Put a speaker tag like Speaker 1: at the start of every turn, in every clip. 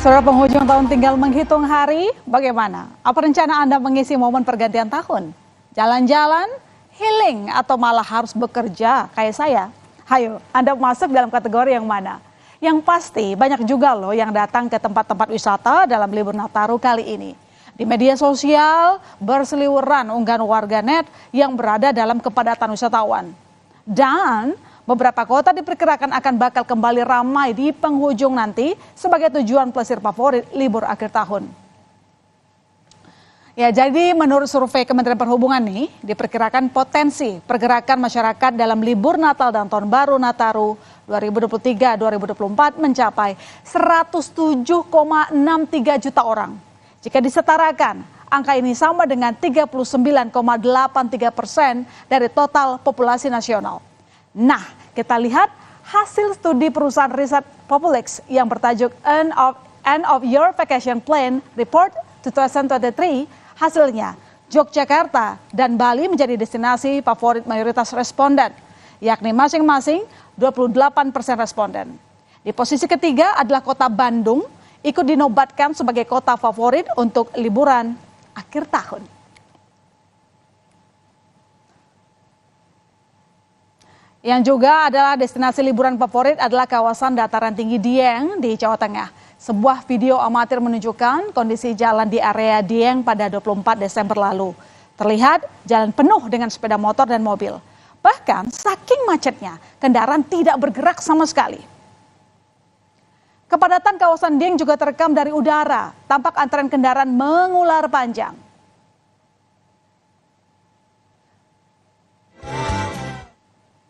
Speaker 1: Saudara, penghujung tahun tinggal menghitung hari, bagaimana? Apa rencana Anda mengisi momen pergantian tahun? Jalan-jalan, healing, atau malah harus bekerja kayak saya? Hayo, Anda masuk dalam kategori yang mana? Yang pasti banyak juga loh yang datang ke tempat-tempat wisata dalam libur Nataru kali ini. Di media sosial, berseliweran unggahan warganet yang berada dalam kepadatan wisatawan. Dan beberapa kota diperkirakan akan bakal kembali ramai di penghujung nanti sebagai tujuan plesir favorit libur akhir tahun. Ya, jadi menurut survei Kementerian Perhubungan nih, diperkirakan potensi pergerakan masyarakat dalam libur Natal dan Tahun Baru Nataru 2023-2024 mencapai 107,63 juta orang. Jika disetarakan, angka ini sama dengan 39,83% dari total populasi nasional. Nah, kita lihat hasil studi perusahaan riset Populex yang bertajuk End of Your Vacation Plan Report 2023. Hasilnya, Yogyakarta dan Bali menjadi destinasi favorit mayoritas responden, yakni masing-masing 28% responden. Di posisi ketiga adalah kota Bandung, ikut dinobatkan sebagai kota favorit untuk liburan akhir tahun. Yang juga adalah destinasi liburan favorit adalah kawasan dataran tinggi Dieng di Jawa Tengah. Sebuah video amatir menunjukkan kondisi jalan di area Dieng pada 24 Desember lalu. Terlihat jalan penuh dengan sepeda motor dan mobil. Bahkan saking macetnya, kendaraan tidak bergerak sama sekali. Kepadatan kawasan Dieng juga terekam dari udara. Tampak antrean kendaraan mengular panjang.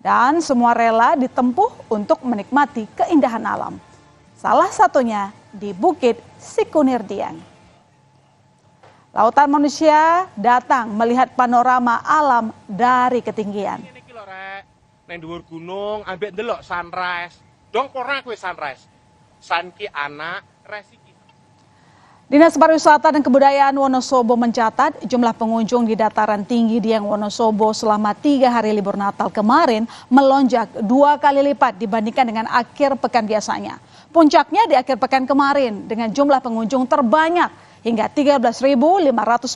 Speaker 1: Dan semua rela ditempuh untuk menikmati keindahan alam. Salah satunya di Bukit Sikunir Dieng. Lautan manusia datang melihat panorama alam dari ketinggian.
Speaker 2: Ini lho rek, nang dhuwur gunung ambek ndelok sunrise. Dong ora kowe sunrise. San ki anak resiki.
Speaker 1: Dinas Pariwisata dan Kebudayaan Wonosobo mencatat jumlah pengunjung di dataran tinggi Dieng Wonosobo selama 3 hari libur Natal kemarin melonjak 2 kali lipat dibandingkan dengan akhir pekan biasanya. Puncaknya di akhir pekan kemarin dengan jumlah pengunjung terbanyak hingga 13.500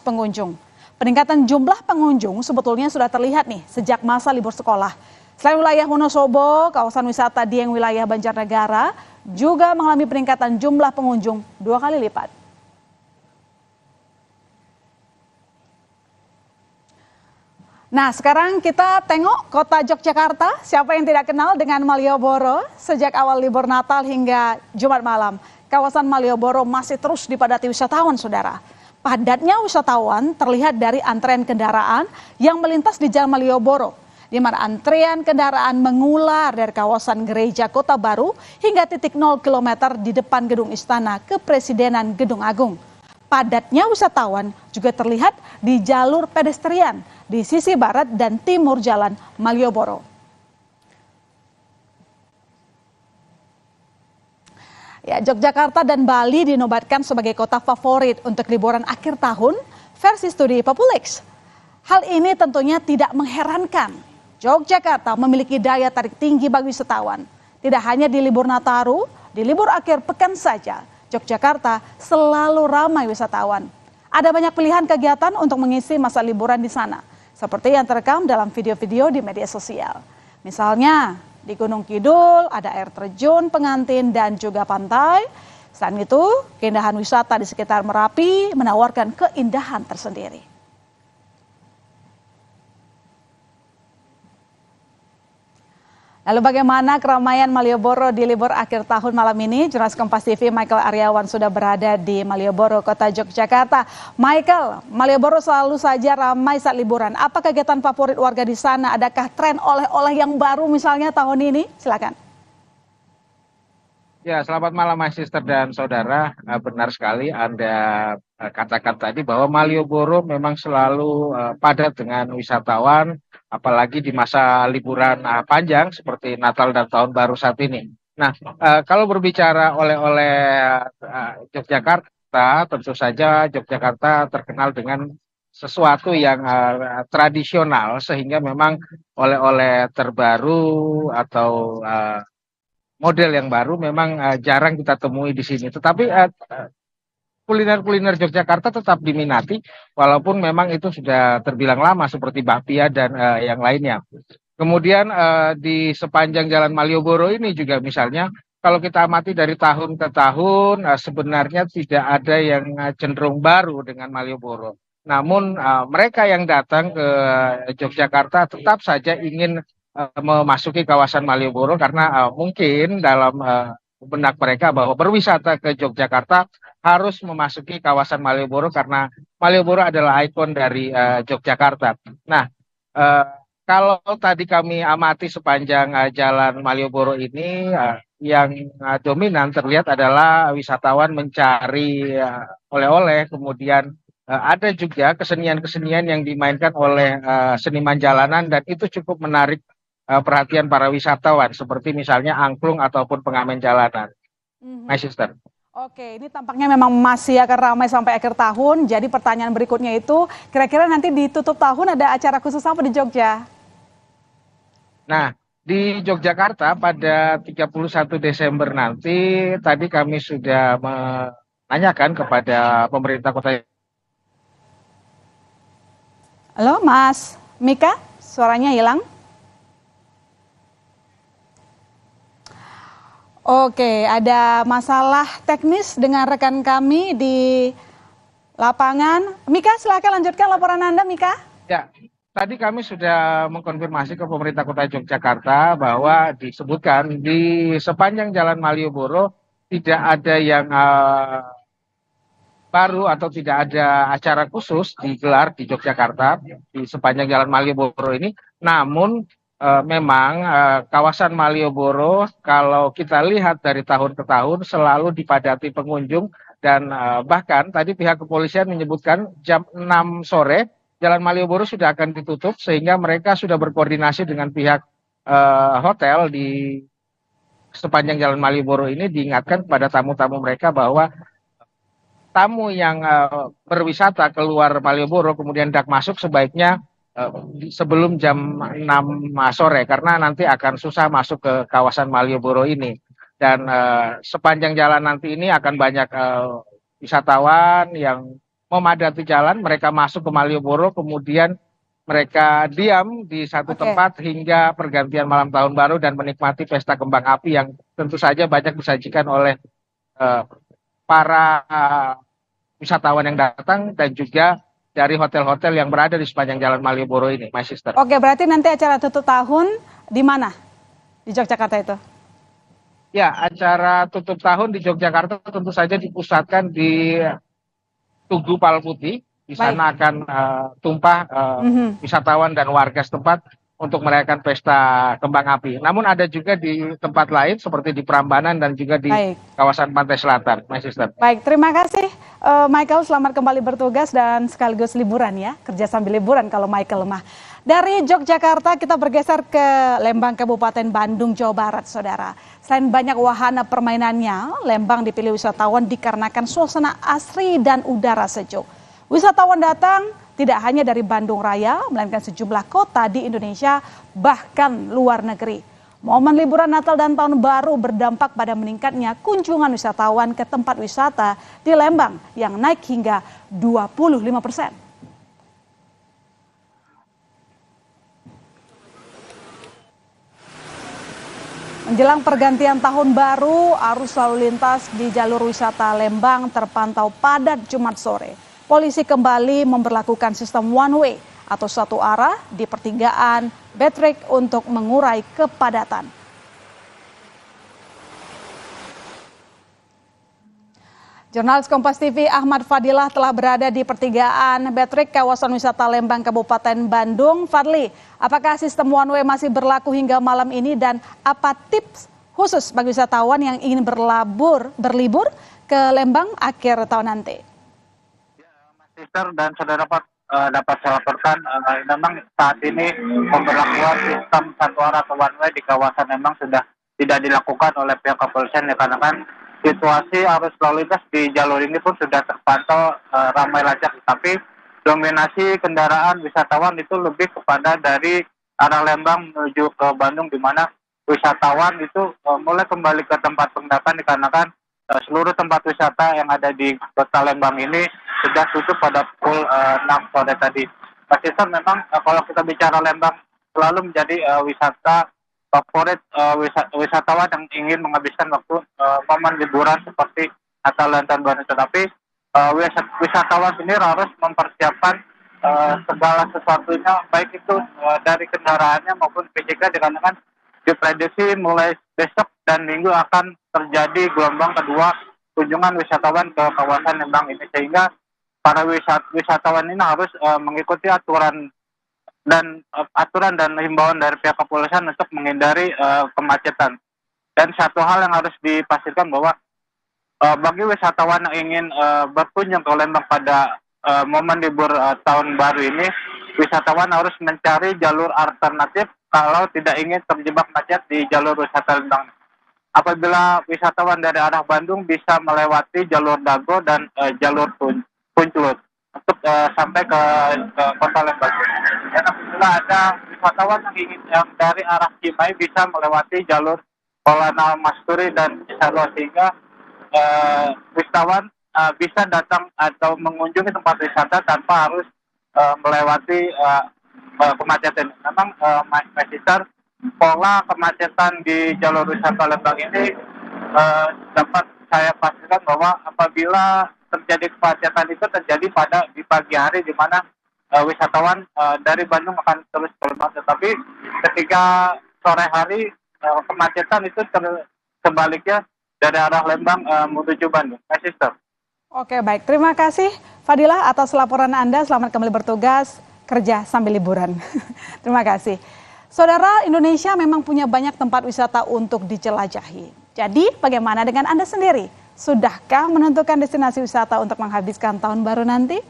Speaker 1: pengunjung. Peningkatan jumlah pengunjung sebetulnya sudah terlihat nih sejak masa libur sekolah. Selain wilayah Wonosobo, kawasan wisata Dieng wilayah Banjarnegara juga mengalami peningkatan jumlah pengunjung 2 kali lipat. Nah, sekarang kita tengok kota Yogyakarta. Siapa yang tidak kenal dengan Malioboro? Sejak awal libur Natal hingga Jumat malam, kawasan Malioboro masih terus dipadati wisatawan, saudara. Padatnya wisatawan terlihat dari antrean kendaraan yang melintas di Jalan Malioboro, di mana antrean kendaraan mengular dari kawasan Gereja Kota Baru hingga titik 0 km di depan Gedung Istana Kepresidenan Gedung Agung. Padatnya wisatawan juga terlihat di jalur pedestrian di sisi barat dan timur Jalan Malioboro. Ya, Yogyakarta dan Bali dinobatkan sebagai kota favorit untuk liburan akhir tahun versi studi Populex. Hal ini tentunya tidak mengherankan. Yogyakarta memiliki daya tarik tinggi bagi wisatawan. Tidak hanya di libur Nataru, di libur akhir pekan saja, Yogyakarta selalu ramai wisatawan. Ada banyak pilihan kegiatan untuk mengisi masa liburan di sana, seperti yang terekam dalam video-video di media sosial. Misalnya, di Gunung Kidul ada air terjun, pengantin, dan juga pantai. Selain itu, keindahan wisata di sekitar Merapi menawarkan keindahan tersendiri. Lalu bagaimana keramaian Malioboro di libur akhir tahun malam ini? Jurnalis Kompas TV Michael Aryawan sudah berada di Malioboro, kota Yogyakarta. Michael, Malioboro selalu saja ramai saat liburan. Apa kegiatan favorit warga di sana? Adakah tren oleh-oleh yang baru misalnya tahun ini? Silakan.
Speaker 3: Ya, selamat malam Mas Sister dan Saudara. Benar sekali Anda katakan tadi bahwa Malioboro memang selalu padat dengan wisatawan, apalagi di masa liburan panjang seperti Natal dan Tahun Baru saat ini. Nah, kalau berbicara oleh-oleh Yogyakarta, tentu saja Yogyakarta terkenal dengan sesuatu yang tradisional, sehingga memang oleh-oleh terbaru atau model yang baru memang jarang kita temui di sini. Tetapi kuliner-kuliner Yogyakarta tetap diminati, walaupun memang itu sudah terbilang lama seperti bakpia dan yang lainnya. Kemudian di sepanjang Jalan Malioboro ini juga misalnya, kalau kita amati dari tahun ke tahun, sebenarnya tidak ada yang cenderung baru dengan Malioboro. Namun mereka yang datang ke Yogyakarta tetap saja ingin memasuki kawasan Malioboro karena mungkin dalam benak mereka bahwa berwisata ke Yogyakarta harus memasuki kawasan Malioboro karena Malioboro adalah ikon dari Yogyakarta. Nah, eh, kalau tadi kami amati sepanjang jalan Malioboro ini, yang dominan terlihat adalah wisatawan mencari oleh-oleh, kemudian ada juga kesenian-kesenian yang dimainkan oleh seniman jalanan dan itu cukup menarik perhatian para wisatawan, seperti misalnya angklung ataupun pengamen jalanan. My
Speaker 1: Mhm.
Speaker 3: sister.
Speaker 1: Oke, ini tampaknya memang masih akan ramai sampai akhir tahun. Jadi pertanyaan berikutnya itu, kira-kira nanti di tutup tahun ada acara khusus apa di Jogja?
Speaker 3: Nah, di Yogyakarta pada 31 Desember nanti, tadi kami sudah menanyakan kepada pemerintah kota.
Speaker 1: Halo, Mas Mika, suaranya hilang. Oke, ada masalah teknis dengan rekan kami di lapangan. Mika, silakan lanjutkan laporan Anda, Mika.
Speaker 3: Ya, tadi kami sudah mengkonfirmasi ke pemerintah kota Yogyakarta bahwa disebutkan di sepanjang Jalan Malioboro tidak ada yang baru atau tidak ada acara khusus digelar di Yogyakarta di sepanjang Jalan Malioboro ini. Namun memang kawasan Malioboro kalau kita lihat dari tahun ke tahun selalu dipadati pengunjung dan bahkan tadi pihak kepolisian menyebutkan jam 6 sore Jalan Malioboro sudah akan ditutup sehingga mereka sudah berkoordinasi dengan pihak hotel di sepanjang Jalan Malioboro ini diingatkan kepada tamu-tamu mereka bahwa tamu yang berwisata keluar Malioboro kemudian hendak masuk sebaiknya sebelum jam 6 sore karena nanti akan susah masuk ke kawasan Malioboro ini. Dan sepanjang jalan nanti ini akan banyak wisatawan yang memadati jalan, mereka masuk ke Malioboro kemudian mereka diam di satu
Speaker 1: Oke.
Speaker 3: tempat hingga pergantian malam tahun baru dan menikmati pesta kembang api yang tentu saja banyak disajikan oleh eh, para wisatawan yang datang dan juga dari hotel-hotel yang berada di sepanjang Jalan Malioboro ini, my sister.
Speaker 1: Oke, berarti nanti acara tutup tahun di mana? Di Yogyakarta itu?
Speaker 3: Ya, acara tutup tahun di Yogyakarta tentu saja dipusatkan di Tugu Palputi. Di
Speaker 1: Baik.
Speaker 3: sana akan tumpah
Speaker 1: Mhm.
Speaker 3: wisatawan dan warga setempat untuk merayakan pesta kembang api. Namun ada juga di tempat lain seperti di Prambanan dan juga di
Speaker 1: Baik.
Speaker 3: kawasan Pantai Selatan, my sister.
Speaker 1: Baik, terima kasih Michael, selamat kembali bertugas dan sekaligus liburan ya, kerja sambil liburan kalau Michael mah. Dari Yogyakarta kita bergeser ke Lembang, Kabupaten Bandung, Jawa Barat, saudara. Selain banyak wahana permainannya, Lembang dipilih wisatawan dikarenakan suasana asri dan udara sejuk. Wisatawan datang tidak hanya dari Bandung Raya, melainkan sejumlah kota di Indonesia, bahkan luar negeri. Momen liburan Natal dan Tahun Baru berdampak pada meningkatnya kunjungan wisatawan ke tempat wisata di Lembang yang naik hingga 25%. Menjelang pergantian Tahun Baru, arus lalu lintas di jalur wisata Lembang terpantau padat Jumat sore. Polisi kembali memberlakukan sistem one way atau satu arah di pertigaan Betrik untuk mengurai kepadatan. Jurnalis Kompas TV Ahmad Fadilah telah berada di pertigaan Betrik kawasan wisata Lembang Kabupaten Bandung. Fadli, apakah sistem one way masih berlaku hingga malam ini dan apa tips khusus bagi wisatawan yang ingin berlibur ke Lembang akhir tahun nanti?
Speaker 4: Sister dan saudara dapat saya laporkan memang saat ini pemberlakuan sistem satu arah atau one way di kawasan memang sudah tidak dilakukan oleh pihak kepolisian ya karena kan situasi arus lalu lintas di jalur ini pun sudah terpantau ramai lancar, tapi dominasi kendaraan wisatawan itu lebih kepada dari arah Lembang menuju ke Bandung di mana wisatawan itu mulai kembali ke tempat penginapan dikarenakan seluruh tempat wisata yang ada di Kota Lembang ini sudah tutup pada pukul 6 sore tadi. Mas Sister, memang kalau kita bicara Lembang selalu menjadi wisata favorit wisatawan yang ingin menghabiskan waktu momen liburan seperti Natal dan Tahun Baru. Tetapi wisatawan sendiri harus mempersiapkan segala sesuatunya, baik itu dari kendaraannya maupun fisiknya, dikarenakan diprediksi mulai besok dan minggu akan terjadi gelombang kedua kunjungan wisatawan ke kawasan Lembang ini, sehingga para wisatawan ini harus mengikuti aturan dan himbauan dari pihak kepolisian untuk menghindari kemacetan. Dan satu hal yang harus dipastikan bahwa bagi wisatawan yang ingin berkunjung ke Lembang pada momen libur tahun baru ini, wisatawan harus mencari jalur alternatif kalau tidak ingin terjebak macet di jalur wisata Lembang. Apabila wisatawan dari arah Bandung bisa melewati jalur Dago dan jalur Punclut untuk sampai ke Kota Lembang. Dan apabila ada wisatawan yang dari arah Cimahi bisa melewati jalur Kolonel Masturi dan Cisarua, sehingga wisatawan bisa datang atau mengunjungi tempat wisata tanpa harus melewati kemacetan. Memang Mas, pola kemacetan di jalur wisata Lembang ini dapat saya pastikan bahwa apabila terjadi kemacetan itu terjadi di pagi hari, di mana wisatawan dari Bandung akan terus ke Lembang, tetapi ketika sore hari kemacetan itu sebaliknya dari arah Lembang menuju Bandung. Mas Sister.
Speaker 1: Oke, baik. Terima kasih Fadilah atas laporan Anda. Selamat kembali bertugas kerja sambil liburan. Terima kasih. Saudara, Indonesia memang punya banyak tempat wisata untuk dijelajahi. Jadi, bagaimana dengan Anda sendiri? Sudahkah menentukan destinasi wisata untuk menghabiskan tahun baru nanti?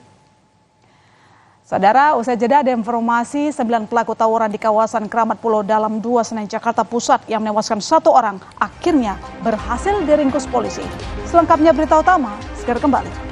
Speaker 1: Saudara, usai jeda ada informasi 9 pelaku tawuran di kawasan Keramat Pulau Dalam 2 Senen Jakarta Pusat yang menewaskan 1 orang akhirnya berhasil diringkus polisi. Selengkapnya berita utama, segera kembali.